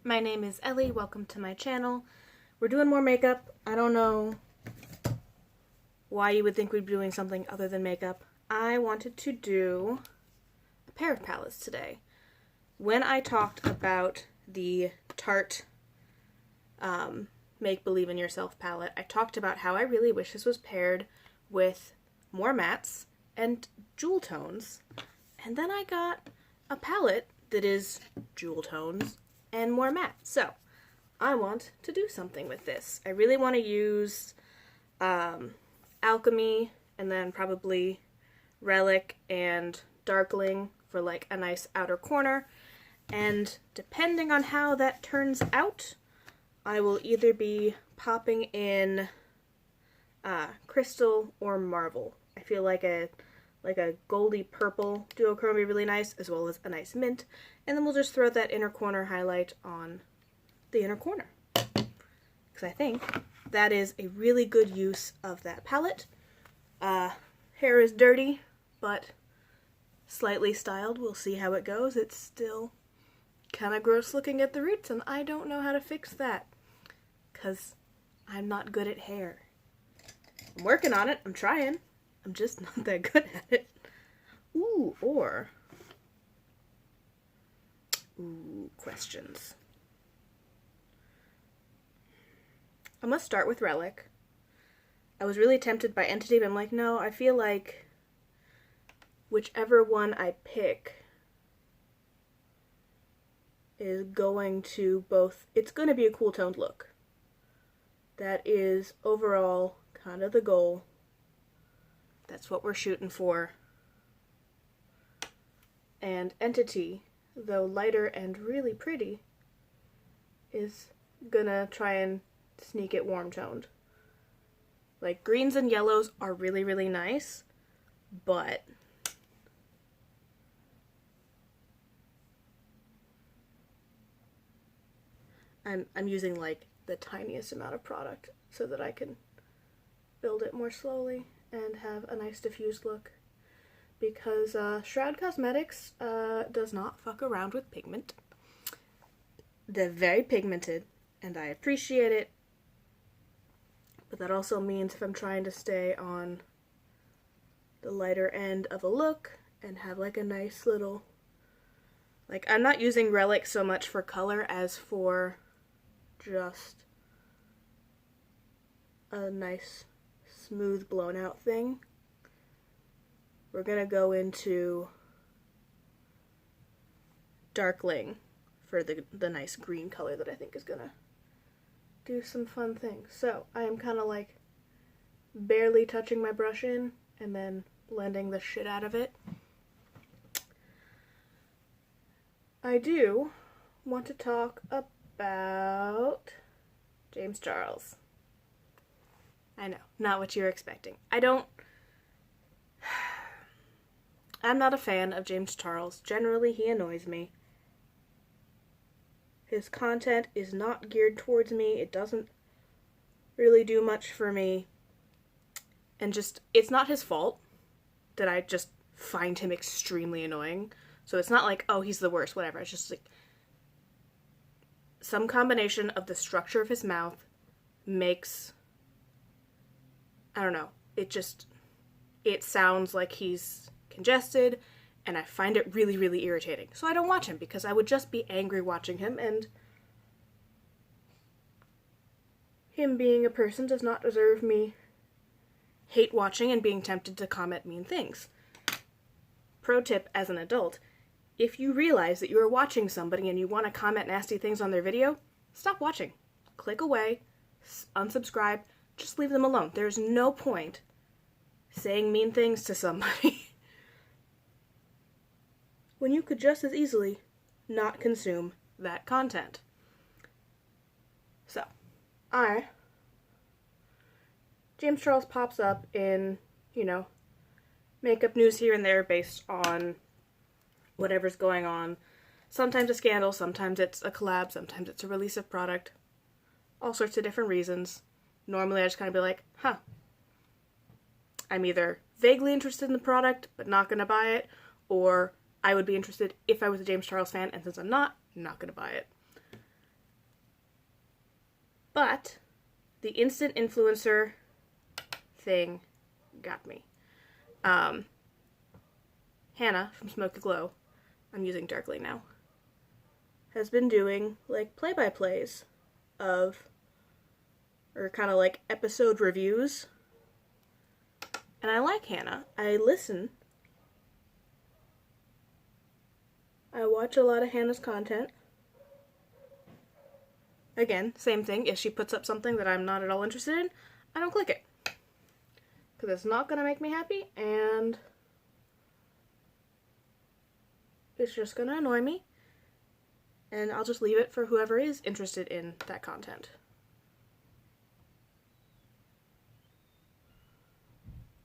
My name is Ellie, welcome to my channel. We're doing more makeup. I don't know why you would think we'd be doing something other than makeup. I wanted to do a pair of palettes today. When I talked about the Tarte Make Believe in Yourself palette, I talked about how I really wish this was paired with more mattes and jewel tones. And then I got a palette that is jewel tones and more matte. So I want to do something with this. I really want to use Alchemy and then probably Relic and Darkling for like a nice outer corner. And depending on how that turns out, I will either be popping in Crystal or Marble. I feel like a goldy purple duochrome would be really nice, as well as a nice mint. And then we'll just throw that inner corner highlight on the inner corner, because I think that is a really good use of that palette. Hair is dirty, but slightly styled. We'll see how it goes. It's still kind of gross looking at the roots, and I don't know how to fix that, because I'm not good at hair. I'm working on it. I'm trying. I'm just not that good at it. Ooh, questions. I'm gonna start with Relic. I was really tempted by Entity, but I'm like, no, I feel like whichever one I pick is going to it's going to be a cool toned look. That is overall kind of the goal. That's what we're shooting for. And Entity, though lighter and really pretty, is gonna try and sneak it warm toned. Like, greens and yellows are really, really nice, but I'm using like the tiniest amount of product so that I can build it more slowly and have a nice diffused look, because Shroud Cosmetics does not fuck around with pigment. They're very pigmented, and I appreciate it, but that also means if I'm trying to stay on the lighter end of a look and have like a nice little, like, I'm not using Relic so much for color as for just a nice smooth blown out thing. We're gonna go into Darkling for the nice green color that I think is gonna do some fun things. So I am kind of like barely touching my brush in and then blending the shit out of it. I do want to talk about James Charles. I know, not what you're expecting. I'm not a fan of James Charles. Generally, he annoys me. His content is not geared towards me. It doesn't really do much for me. And just, it's not his fault that I just find him extremely annoying. So it's not like, oh, he's the worst, whatever. It's just like some combination of the structure of his mouth makes, I don't know, it sounds like he's congested, and I find it really, really irritating. So I don't watch him, because I would just be angry watching him, and him being a person does not deserve me hate watching and being tempted to comment mean things. Pro tip as an adult: if you realize that you are watching somebody and you want to comment nasty things on their video, stop watching. Click away, unsubscribe, just leave them alone. There's no point saying mean things to somebody when you could just as easily not consume that content. So, James Charles pops up in, makeup news here and there based on whatever's going on. Sometimes a scandal, sometimes it's a collab, sometimes it's a release of product. All sorts of different reasons. Normally I just kind of be like, huh. I'm either vaguely interested in the product, but not gonna buy it, or I would be interested if I was a James Charles fan, and since I'm not gonna buy it. But the instant influencer thing got me. Hannah from Smoke the Glow, I'm using Darkly now, has been doing like play-by-plays of, or kind of like episode reviews. And I like Hannah. I listen. I watch a lot of Hannah's content. Again, same thing. If she puts up something that I'm not at all interested in, I don't click it. Because it's not going to make me happy, and it's just going to annoy me. And I'll just leave it for whoever is interested in that content.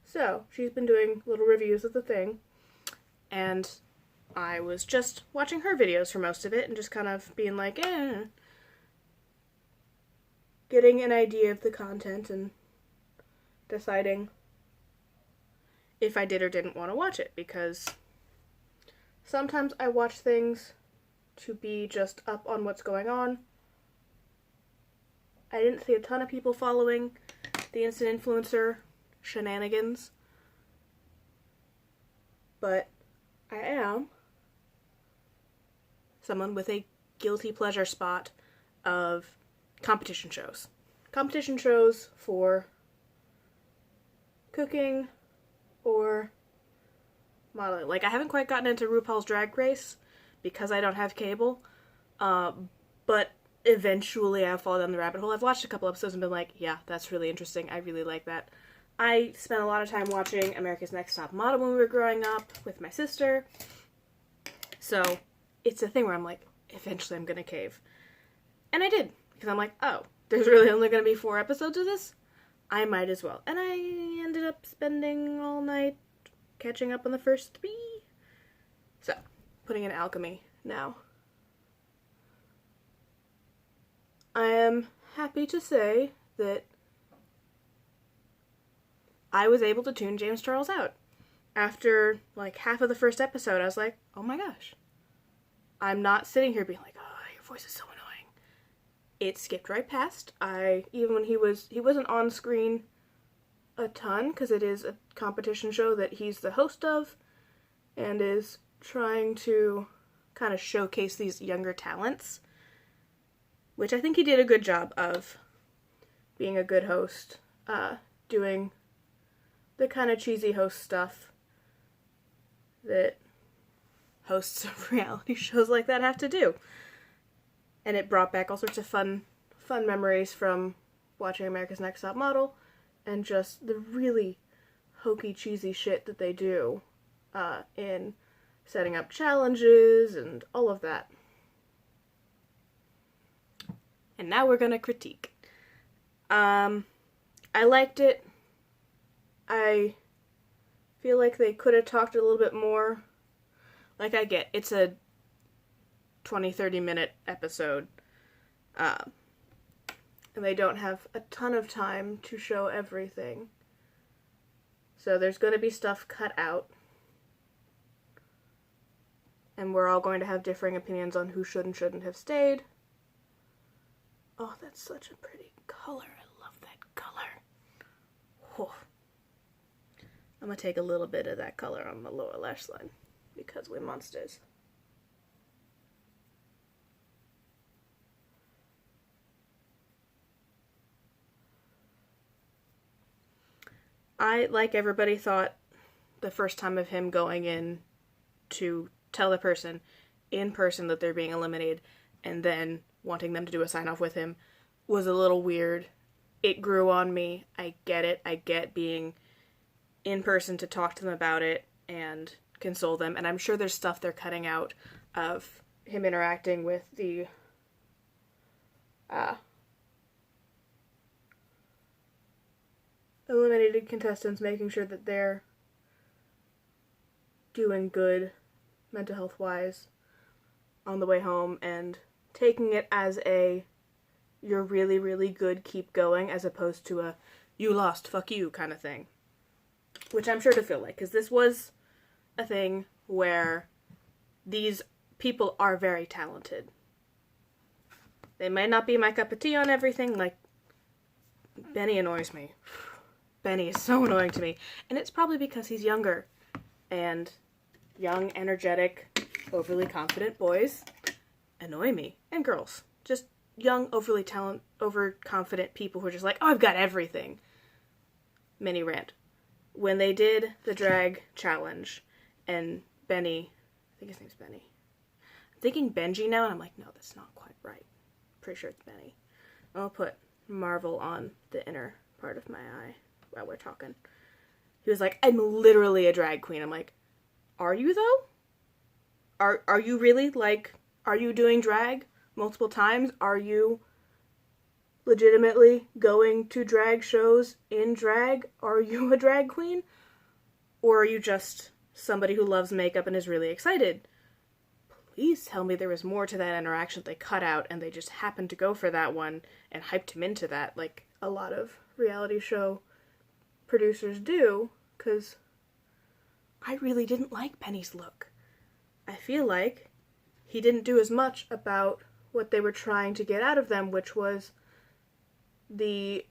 So, she's been doing little reviews of the thing, and I was just watching her videos for most of it, and just kind of being like, getting an idea of the content, and deciding if I did or didn't want to watch it, because sometimes I watch things to be just up on what's going on. I didn't see a ton of people following the instant influencer shenanigans, but I am someone with a guilty pleasure spot of competition shows. Competition shows for cooking or modeling. Like, I haven't quite gotten into RuPaul's Drag Race because I don't have cable, but eventually I'll fall down the rabbit hole. I've watched a couple episodes and been like, yeah, that's really interesting. I really like that. I spent a lot of time watching America's Next Top Model when we were growing up with my sister. So it's a thing where I'm like, eventually I'm going to cave. And I did. Because I'm like, oh, there's really only going to be 4 episodes of this? I might as well. And I ended up spending all night catching up on the first 3. So, putting in alchemy now. I am happy to say that I was able to tune James Charles out. After, like, half of the first episode, I was like, oh my gosh. I'm not sitting here being like, oh, your voice is so annoying. It skipped right past. Even when he wasn't on screen a ton, because it is a competition show that he's the host of, and is trying to kind of showcase these younger talents, which I think he did a good job of being a good host, doing the kind of cheesy host stuff that hosts of reality shows like that have to do. And it brought back all sorts of fun memories from watching America's Next Top Model, and just the really hokey, cheesy shit that they do in setting up challenges and all of that. And now we're gonna critique. I liked it. I feel like they could have talked a little bit more. Like, I get, it's a 20-30 minute episode, and they don't have a ton of time to show everything. So there's going to be stuff cut out, and we're all going to have differing opinions on who should and shouldn't have stayed. Oh, that's such a pretty color. I love that color. Oh. I'm going to take a little bit of that color on my lower lash line, because we're monsters. I, like everybody, thought the first time of him going in to tell the person in person that they're being eliminated, and then wanting them to do a sign-off with him, was a little weird. It grew on me. I get it. I get being in person to talk to them about it and console them, and I'm sure there's stuff they're cutting out of him interacting with the eliminated contestants, making sure that they're doing good mental health wise on the way home, and taking it as a you're really, really good, keep going, as opposed to a you lost, fuck you kind of thing. Which I'm sure to feel like, because this was a thing where these people are very talented. They might not be my cup of tea on everything, like, Benny annoys me. Benny is so annoying to me. And it's probably because he's younger. And young, energetic, overly confident boys annoy me. And girls. Just young, overconfident people who are just like, oh, I've got everything. Mini rant. When they did the drag challenge, and Benny, I think his name's Benny. I'm thinking Benji now, and I'm like, no, that's not quite right. Pretty sure it's Benny. I'll put Marvel on the inner part of my eye while we're talking. He was like, I'm literally a drag queen. I'm like, are you though? Are you really? Like, are you doing drag multiple times? Are you legitimately going to drag shows in drag? Are you a drag queen? Or are you just somebody who loves makeup and is really excited? Please tell me there was more to that interaction they cut out and they just happened to go for that one and hyped him into that, like a lot of reality show producers do, because I really didn't like Benny's look. I feel like he didn't do as much about what they were trying to get out of them, which was the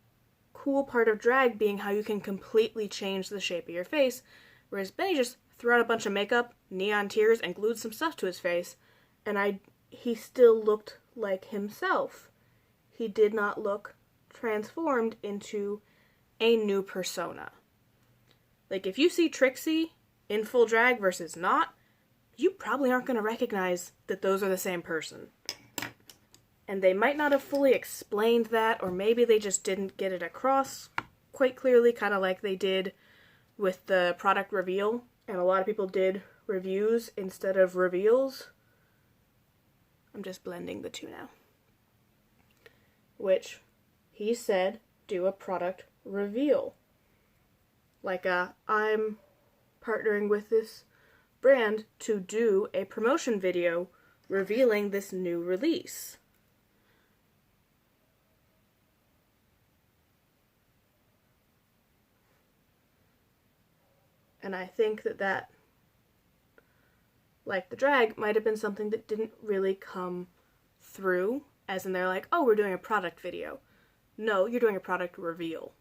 cool part of drag being how you can completely change the shape of your face, whereas Benny just threw out a bunch of makeup, neon tears, and glued some stuff to his face, and he still looked like himself. He did not look transformed into a new persona. Like, if you see Trixie in full drag versus not, you probably aren't going to recognize that those are the same person. And they might not have fully explained that, or maybe they just didn't get it across quite clearly, kind of like they did with the product reveal. And a lot of people did reviews instead of reveals. I'm just blending the two now. Which, he said, do a product reveal. Like I'm partnering with this brand to do a promotion video revealing this new release. And I think that, like the drag, might have been something that didn't really come through, as in they're like, oh, we're doing a product video. No, you're doing a product reveal.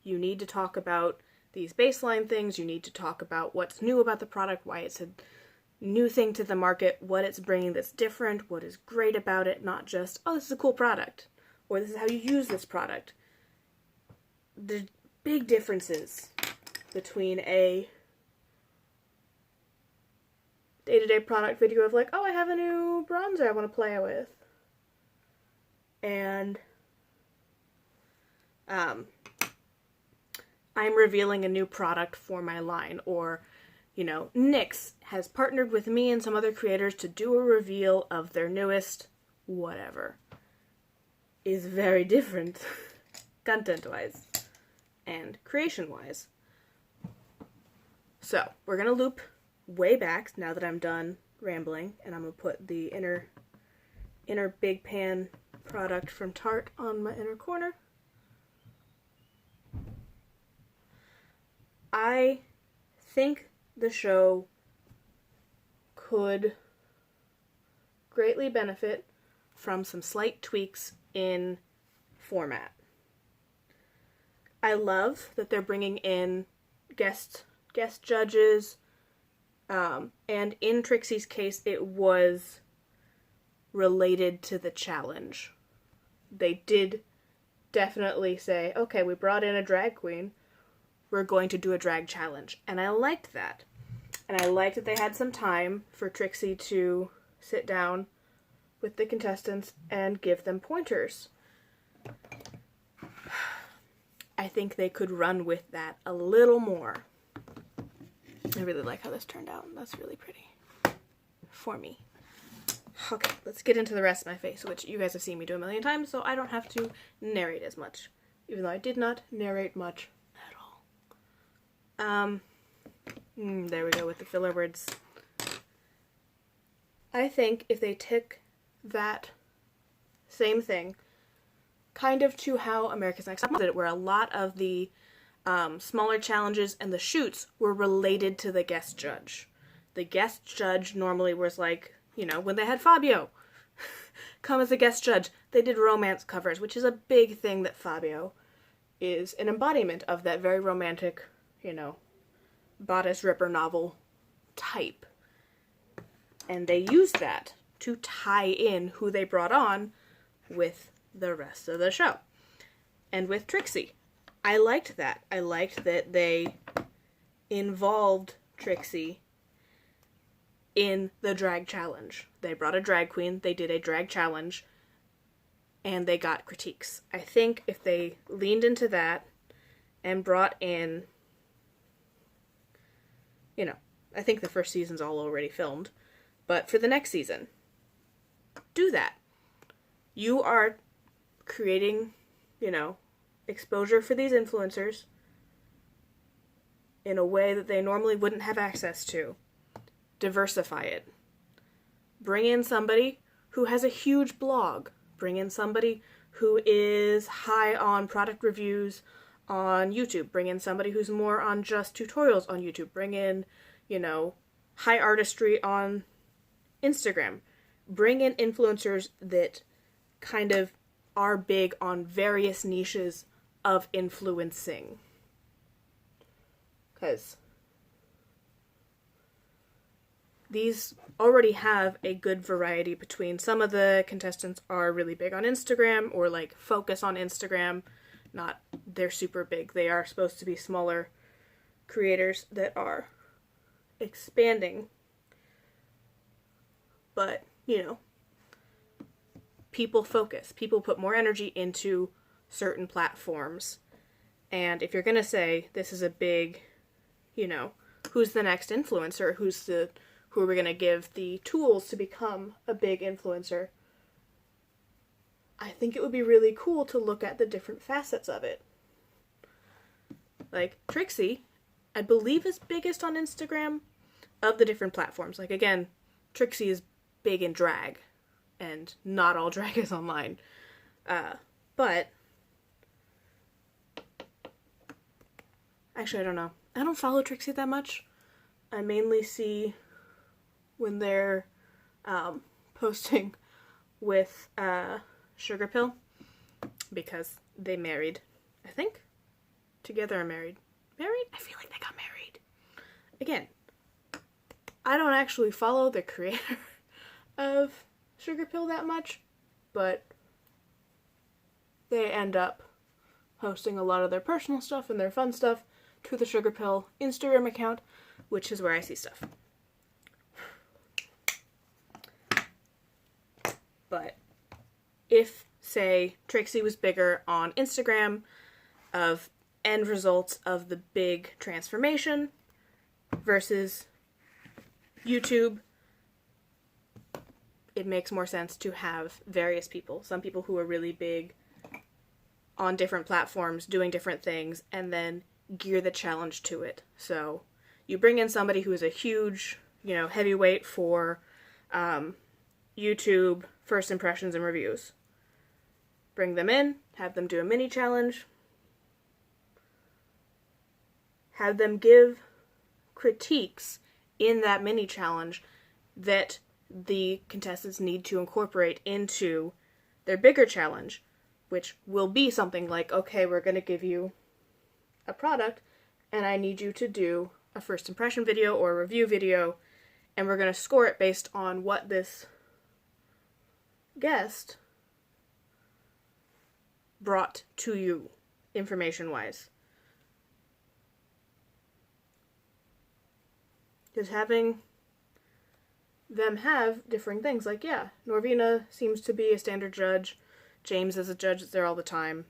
You need to talk about these baseline things, you need to talk about what's new about the product, why it's a new thing to the market, what it's bringing that's different, what is great about it, not just, oh, this is a cool product, or this is how you use this product. The big differences between a day-to-day product video of like, oh, I have a new bronzer I want to play with, and I'm revealing a new product for my line, or, you know, NYX has partnered with me and some other creators to do a reveal of their newest whatever, is very different content-wise and creation-wise. So, we're going to loop way back now that I'm done rambling, and I'm going to put the inner big pan product from Tarte on my inner corner. I think the show could greatly benefit from some slight tweaks in format. I love that they're bringing in guest judges, and in Trixie's case, it was related to the challenge. They did definitely say, okay, we brought in a drag queen, we're going to do a drag challenge. And I liked that. And I liked that they had some time for Trixie to sit down with the contestants and give them pointers. I think they could run with that a little more. I really like how this turned out. That's really pretty. For me. Okay, let's get into the rest of my face, which you guys have seen me do a million times, so I don't have to narrate as much. Even though I did not narrate much at all. There we go with the filler words. I think if they took that same thing, kind of to how America's Next Top did it, where a lot of the smaller challenges and the shoots were related to the guest judge. The guest judge normally was like, you know, when they had Fabio. come as a guest judge. They did romance covers, which is a big thing that Fabio is an embodiment of, that very romantic, you know, bodice ripper novel type. And they used that to tie in who they brought on with the rest of the show. And with Trixie, I liked that. I liked that they involved Trixie in the drag challenge. They brought a drag queen, they did a drag challenge, and they got critiques. I think if they leaned into that and brought in, you know, I think the first season's all already filmed, but for the next season, do that. You are creating, you know, exposure for these influencers in a way that they normally wouldn't have access to. Diversify it. Bring in somebody who has a huge blog. Bring in somebody who is high on product reviews on YouTube. Bring in somebody who's more on just tutorials on YouTube. Bring in, you know, high artistry on Instagram. Bring in influencers that kind of are big on various niches of influencing. Because these already have a good variety between, some of the contestants are really big on Instagram, or like focus on Instagram. Not, they're super big. They are supposed to be smaller creators that are expanding. But, you know, people focus. People put more energy into certain platforms. And if you're going to say this is a big, you know, who's the next influencer? Who are we going to give the tools to become a big influencer? I think it would be really cool to look at the different facets of it. Like, Trixie, I believe, is biggest on Instagram of the different platforms. Like, again, Trixie is big in drag, and not all drag is online. But, actually, I don't know. I don't follow Trixie that much. I mainly see when they're posting with Sugar Pill, because they married, I think, together or married. Married? I feel like they got married. Again, I don't actually follow the creator of Sugar Pill that much, but they end up posting a lot of their personal stuff and their fun stuff to the Sugar Pill Instagram account, which is where I see stuff. But if, say, Trixie was bigger on Instagram of end results of the big transformation versus YouTube, it makes more sense to have various people. Some people who are really big on different platforms doing different things, and then gear the challenge to it. So you bring in somebody who is a huge, you know, heavyweight for YouTube first impressions and reviews. Bring them in, have them do a mini challenge, have them give critiques in that mini challenge that the contestants need to incorporate into their bigger challenge, which will be something like, okay, we're going to give you a product, and I need you to do a first impression video or a review video, and we're going to score it based on what this guest brought to you, information-wise. Because having them have different things, like, yeah, Norvina seems to be a standard judge, James is a judge that's there all the time.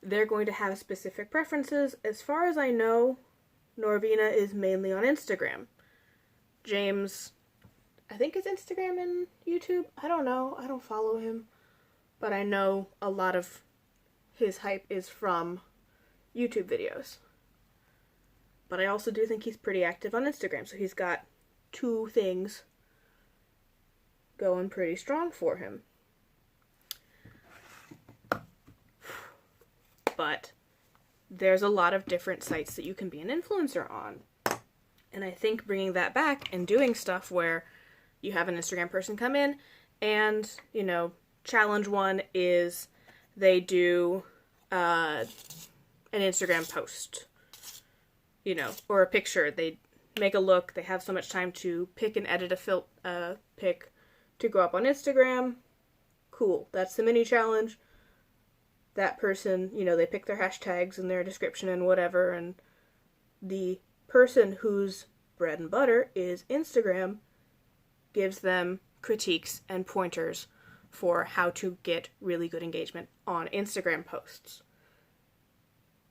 They're going to have specific preferences. As far as I know, Norvina is mainly on Instagram. James, I think, is Instagram and YouTube. I don't know. I don't follow him. But I know a lot of his hype is from YouTube videos. But I also do think he's pretty active on Instagram. So he's got two things going pretty strong for him. But there's a lot of different sites that you can be an influencer on. And I think bringing that back and doing stuff where you have an Instagram person come in and, you know, challenge one is they do an Instagram post, you know, or a picture. They make a look. They have so much time to pick and edit a pic to go up on Instagram. Cool. That's the mini challenge. That person, you know, they pick their hashtags and their description and whatever, and the person whose bread and butter is Instagram gives them critiques and pointers for how to get really good engagement on Instagram posts.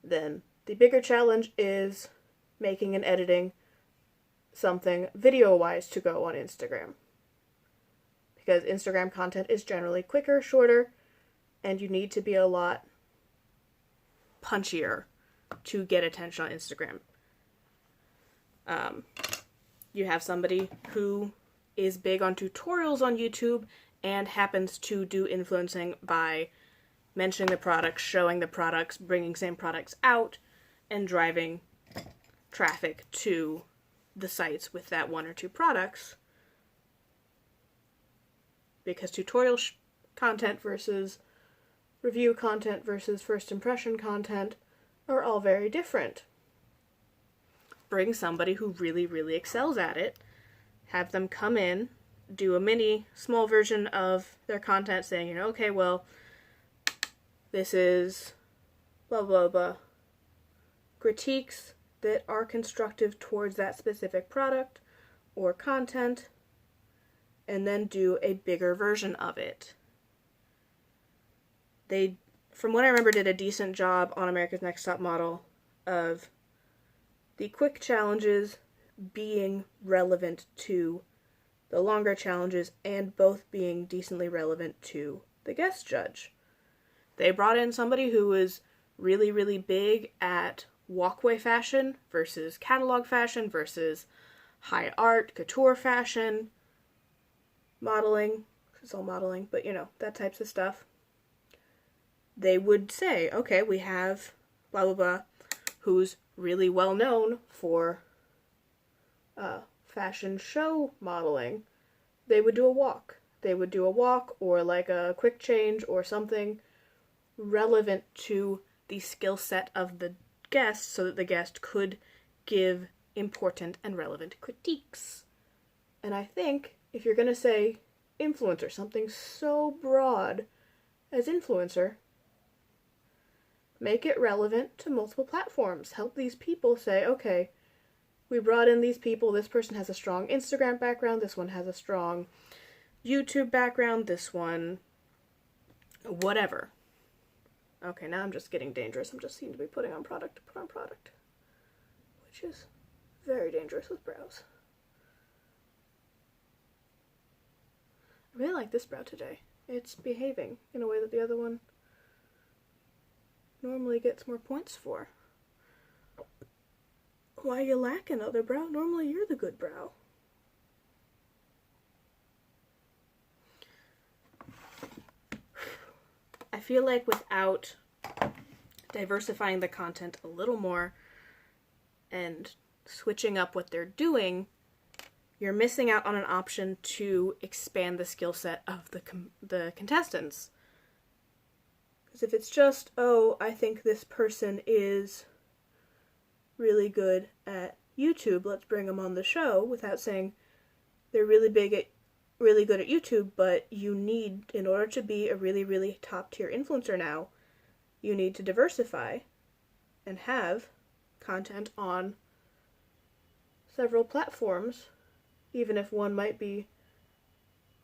Then the bigger challenge is making and editing something video-wise to go on Instagram. Because Instagram content is generally quicker, shorter, and you need to be a lot punchier to get attention on Instagram. You have somebody who is big on tutorials on YouTube and happens to do influencing by mentioning the products, showing the products, bringing same products out, and driving traffic to the sites with that one or two products. Because tutorial content versus review content versus first impression content are all very different. Bring somebody who really, really excels at it, have them come in, do a mini, small version of their content saying, you know, okay, well, this is blah, blah, blah. Critiques that are constructive towards that specific product or content, and then do a bigger version of it. They, from what I remember, did a decent job on America's Next Top Model of the quick challenges being relevant to the longer challenges and both being decently relevant to the guest judge. They brought in somebody who was really, really big at walkway fashion versus catalog fashion versus high art, couture fashion, modeling. It's all modeling, but you know, that types of stuff. They would say, okay, we have blah, blah, blah, who's really well known for fashion show modeling. They would do a walk. They would do a walk or like a quick change or something relevant to the skill set of the guest so that the guest could give important and relevant critiques. And I think if you're going to say influencer, something so broad as influencer, make it relevant to multiple platforms. Help these people say, okay, we brought in these people. This person has a strong Instagram background. This one has a strong YouTube background. This one, whatever. Okay, now I'm just getting dangerous. I'm just seem to be putting on product to put on product, which is very dangerous with brows. I really like this brow today. It's behaving in a way that the other one normally gets more points for. Why you lacking, other brow? Normally you're the good brow. I feel like without diversifying the content a little more and switching up what they're doing, you're missing out on an option to expand the skill set of the contestants. Because if it's just, oh, I think this person is really good at YouTube, let's bring them on the show, without saying they're really good at YouTube, but you need, in order to be a really, really top-tier influencer now, you need to diversify and have content on several platforms, even if one might be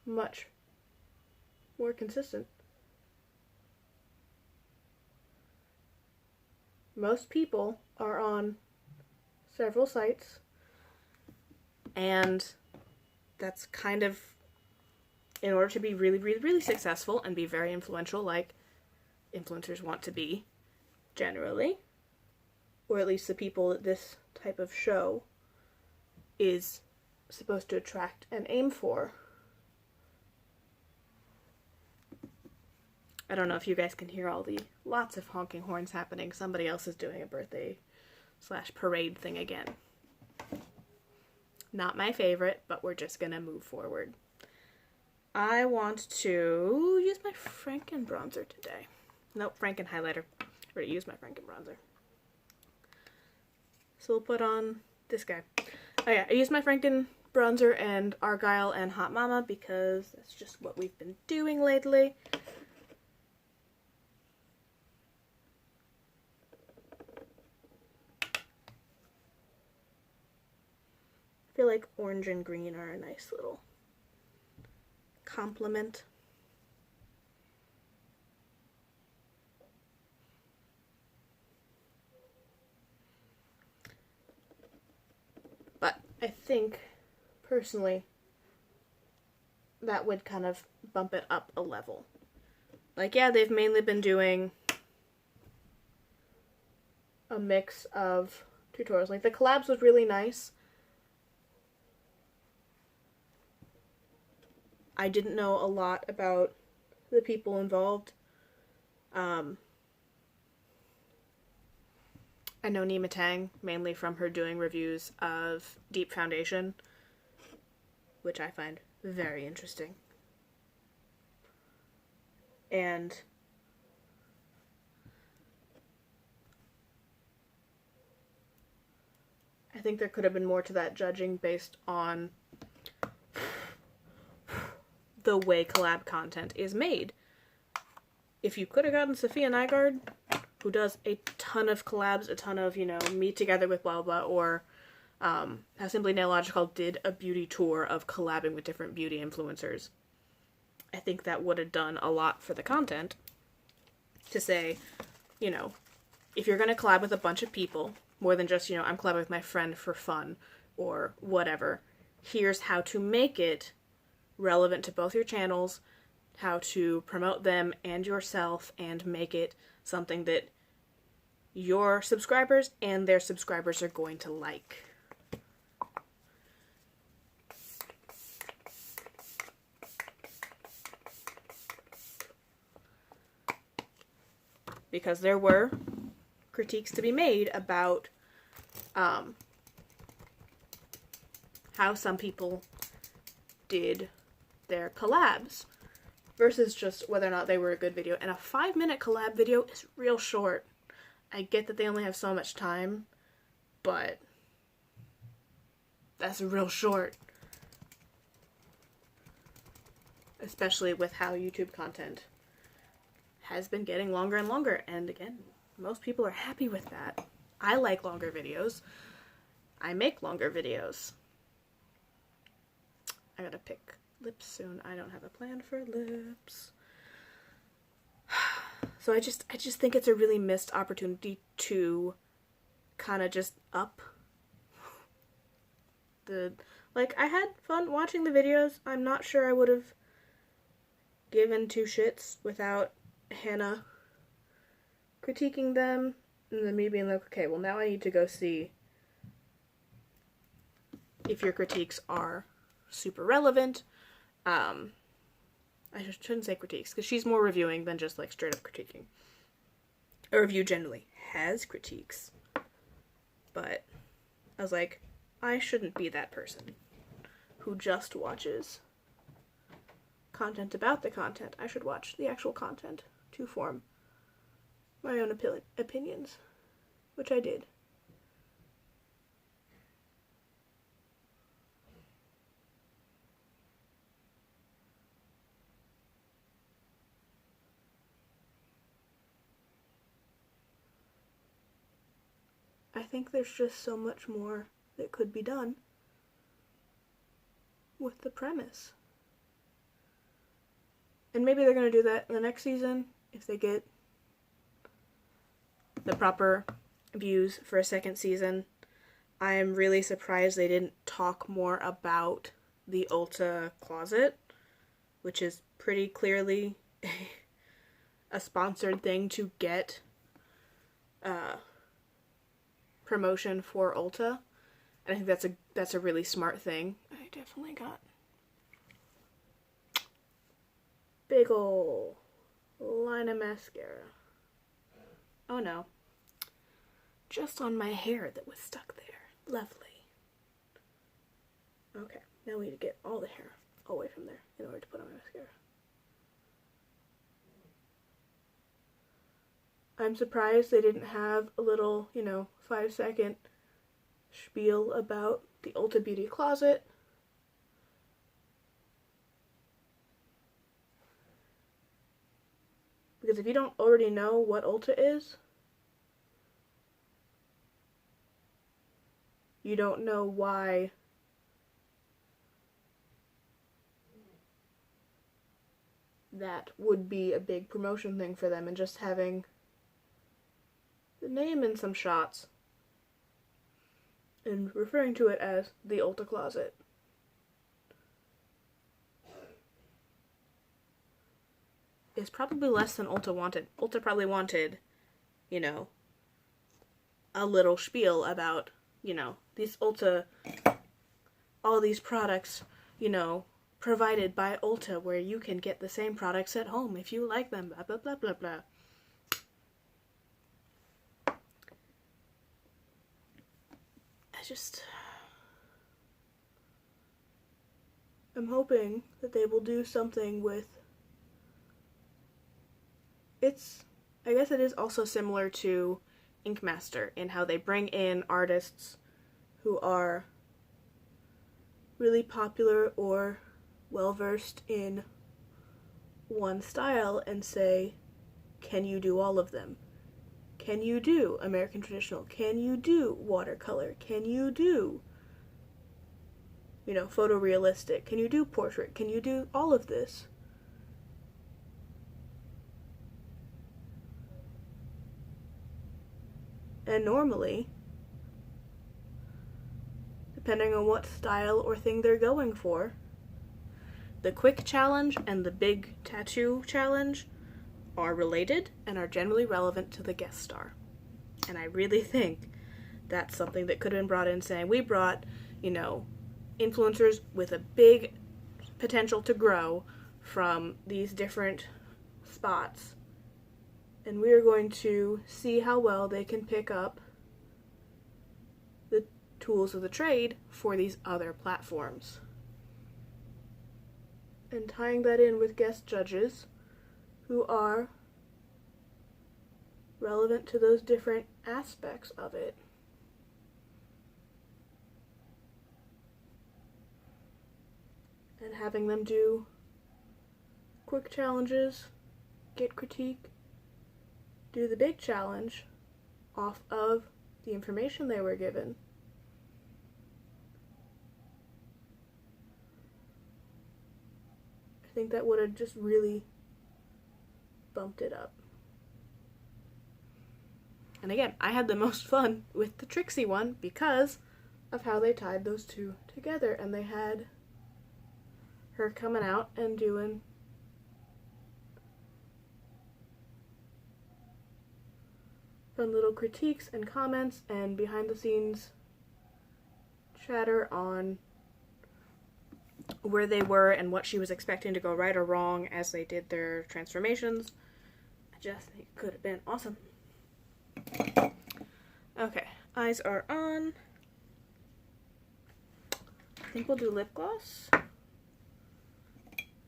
much more consistent. Most people are on several sites, and that's kind of, in order to be really, really, really successful and be very influential, like influencers want to be, generally, or at least the people that this type of show is supposed to attract and aim for. I don't know if you guys can hear all the lots of honking horns happening. Somebody else is doing a birthday/parade thing again. Not my favorite, but we're just gonna move forward. I want to use my Franken bronzer today. Nope, Franken highlighter. I already used my Franken bronzer. So we'll put on this guy. Oh yeah, I used my Franken bronzer and Argyle and Hot Mama because that's just what we've been doing lately. I feel like orange and green are a nice little complement. But I think, personally, that would kind of bump it up a level. Like, yeah, they've mainly been doing a mix of tutorials. Like, the collabs was really nice. I didn't know a lot about the people involved. I know Nima Tang mainly from her doing reviews of Deep Foundation, which I find very interesting. And I think there could have been more to that judging based on the way collab content is made. If you could have gotten Sophia Nygaard, who does a ton of collabs, a ton of, me together with blah blah, or how Simply Nailogical did a beauty tour of collabing with different beauty influencers. I think that would have done a lot for the content to say, if you're going to collab with a bunch of people, more than just, I'm collabing with my friend for fun or whatever, here's how to make it relevant to both your channels, how to promote them and yourself, and make it something that your subscribers and their subscribers are going to like. Because there were critiques to be made about how some people did their collabs versus just whether or not they were a good video. And a 5-minute collab video is real short. I get that they only have so much time, but that's real short. Especially with how YouTube content has been getting longer and longer. And again, most people are happy with that. I like longer videos. I make longer videos. I gotta pick lips soon. I don't have a plan for lips. So I just think it's a really missed opportunity to kind of just up the... Like, I had fun watching the videos. I'm not sure I would have given two shits without Hannah critiquing them, and then me being like, okay, well now I need to go see if your critiques are super relevant. I shouldn't say critiques, because she's more reviewing than just like straight up critiquing. A review generally has critiques, but I was like, I shouldn't be that person who just watches content about the content. I should watch the actual content to form my own opinions, which I did. I think there's just so much more that could be done with the premise. And maybe they're going to do that in the next season if they get the proper views for a second season. I am really surprised they didn't talk more about the Ulta closet, which is pretty clearly a sponsored thing to get promotion for Ulta. And I think that's a really smart thing. I definitely got big ol' line of mascara. Oh no. Just on my hair that was stuck there. Lovely. Okay, now we need to get all the hair away from there in order to put on my mascara. I'm surprised they didn't have a little, 5-second spiel about the Ulta Beauty Closet. Because if you don't already know what Ulta is, you don't know why that would be a big promotion thing for them, and just having the name in some shots and referring to it as the Ulta Closet is probably less than Ulta wanted. Ulta probably wanted, a little spiel about, these Ulta, all these products, provided by Ulta, where you can get the same products at home if you like them, blah, blah, blah, blah, blah. I'm hoping that they will do something with, I guess it is also similar to Ink Master in how they bring in artists who are really popular or well-versed in one style and say, can you do all of them? Can you do American Traditional? Can you do watercolor? Can you do, photorealistic? Can you do portrait? Can you do all of this? And normally, depending on what style or thing they're going for, the quick challenge and the big tattoo challenge are related and are generally relevant to the guest star. And I really think that's something that could have been brought in, saying we brought, influencers with a big potential to grow from these different spots, and we are going to see how well they can pick up the tools of the trade for these other platforms. And tying that in with guest judges who are relevant to those different aspects of it. And having them do quick challenges, get critique, do the big challenge off of the information they were given. I think that would have just really bumped it up. And again, I had the most fun with the Trixie one because of how they tied those two together, and they had her coming out and doing fun little critiques and comments and behind the scenes chatter on where they were and what she was expecting to go right or wrong as they did their transformations. I just think it could have been awesome. Okay, eyes are on. I think we'll do lip gloss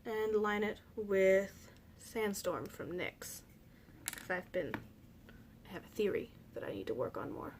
and line it with Sandstorm from NYX. Because I have a theory that I need to work on more.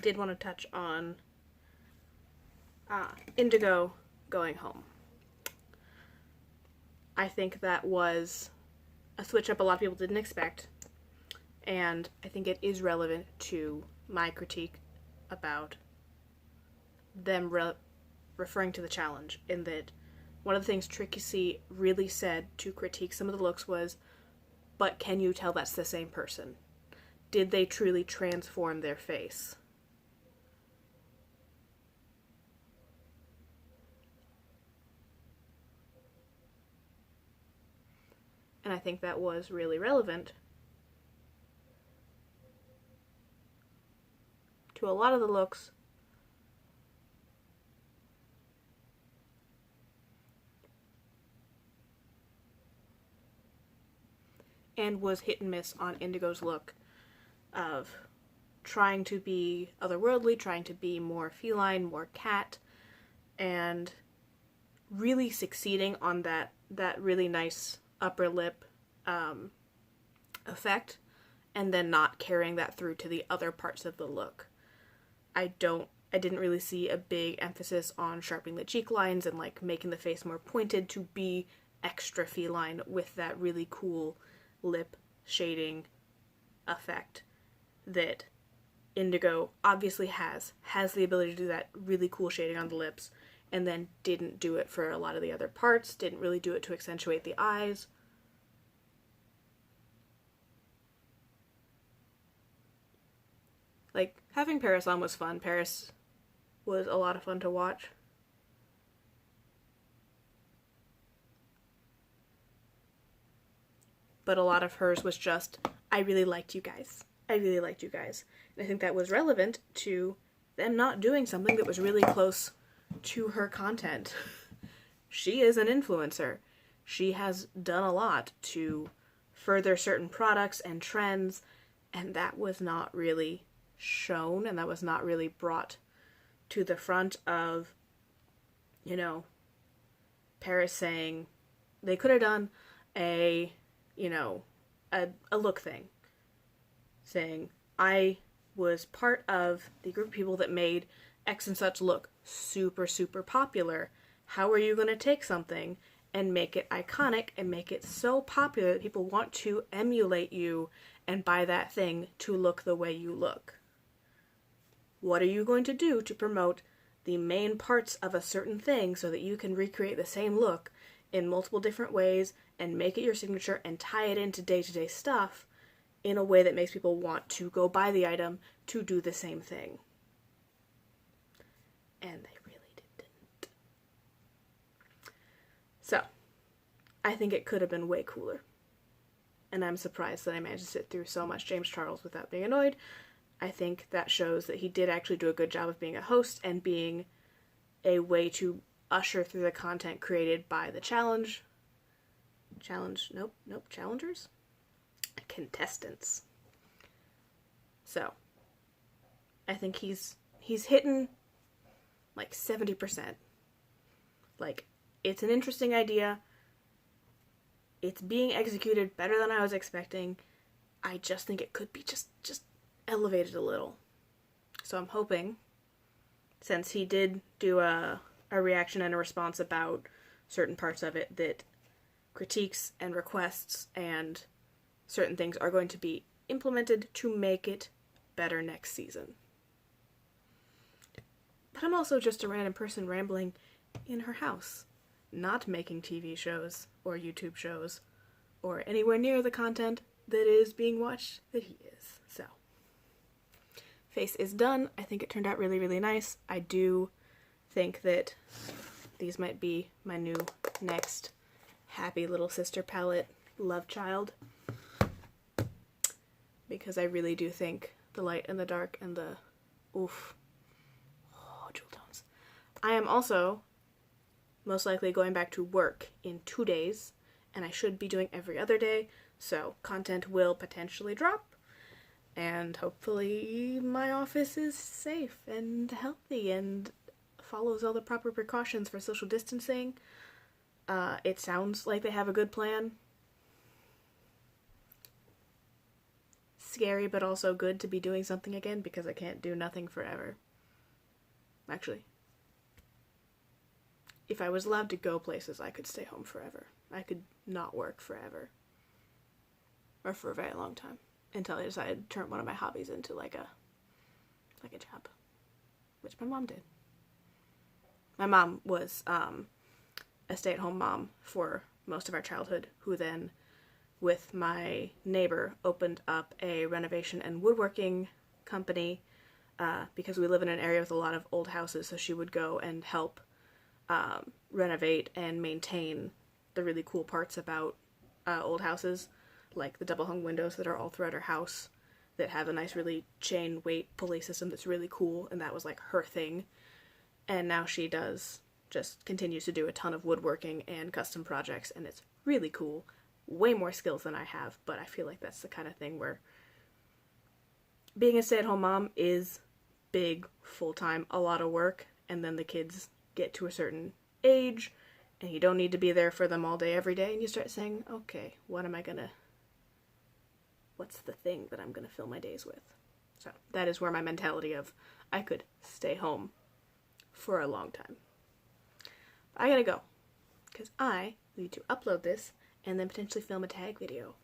did want to touch on Indigo going home. I think that was a switch up a lot of people didn't expect, and I think it is relevant to my critique about them referring to the challenge, in that one of the things Trixie really said to critique some of the looks was, but can you tell that's the same person? Did they truly transform their face? And I think that was really relevant to a lot of the looks. And was hit and miss on Indigo's look of trying to be otherworldly, trying to be more feline, more cat, and really succeeding on that really nice upper lip effect, and then not carrying that through to the other parts of the look. I didn't really see a big emphasis on sharpening the cheek lines and like making the face more pointed to be extra feline with that really cool lip shading effect that Indigo obviously has the ability to do that really cool shading on the lips, and then didn't do it for a lot of the other parts, didn't really do it to accentuate the eyes. Like, having Paris on was fun. Paris was a lot of fun to watch. But a lot of hers was just, I really liked you guys. I really liked you guys. And I think that was relevant to them not doing something that was really close to her content. She is an influencer. She has done a lot to further certain products and trends, and that was not really shown, and that was not really brought to the front of, you know, Paris saying they could have done a look thing. Saying, I was part of the group of people that made X and such look super, super popular. How are you going to take something and make it iconic and make it so popular that people want to emulate you and buy that thing to look the way you look? What are you going to do to promote the main parts of a certain thing so that you can recreate the same look in multiple different ways and make it your signature and tie it into day-to-day stuff in a way that makes people want to go buy the item to do the same thing? And they really didn't. So, I think it could have been way cooler. And I'm surprised that I managed to sit through so much James Charles without being annoyed. I think that shows that he did actually do a good job of being a host and being a way to usher through the content created by the challengers? Contestants. So, I think he's hitting like 70%. Like, it's an interesting idea. It's being executed better than I was expecting. I just think it could be just elevated a little. So I'm hoping, since he did do a reaction and a response about certain parts of it, that critiques and requests and certain things are going to be implemented to make it better next season. But I'm also just a random person rambling in her house, not making TV shows or YouTube shows or anywhere near the content that is being watched that he is. So, face is done. I think it turned out really, really nice. I do think that these might be my new next happy little sister palette love child, because I really do think the light and the dark and the jewel tones. I am also most likely going back to work in 2 days, and I should be doing every other day, so content will potentially drop, and hopefully my office is safe and healthy and follows all the proper precautions for social distancing. It sounds like they have a good plan. scary but also good to be doing something again because I can't do nothing forever. Actually, if I was allowed to go places, I could stay home forever. I could not work forever. Or for a very long time. Until I decided to turn one of my hobbies into like a job. Which my mom did. My mom was a stay-at-home mom for most of our childhood, who then, with my neighbor, opened up a renovation and woodworking company because we live in an area with a lot of old houses, so she would go and help renovate and maintain the really cool parts about old houses, like the double-hung windows that are all throughout her house that have a nice really chain weight pulley system that's really cool, and that was like her thing. And now she continues to do a ton of woodworking and custom projects, and it's really cool. Way more skills than I have, but I feel like that's the kind of thing where being a stay-at-home mom is big, full-time, a lot of work, and then the kids get to a certain age, and you don't need to be there for them all day, every day, and you start saying, okay, what's the thing that I'm gonna fill my days with? So that is where my mentality of, I could stay home for a long time. I gotta go, because I need to upload this and then potentially film a tag video.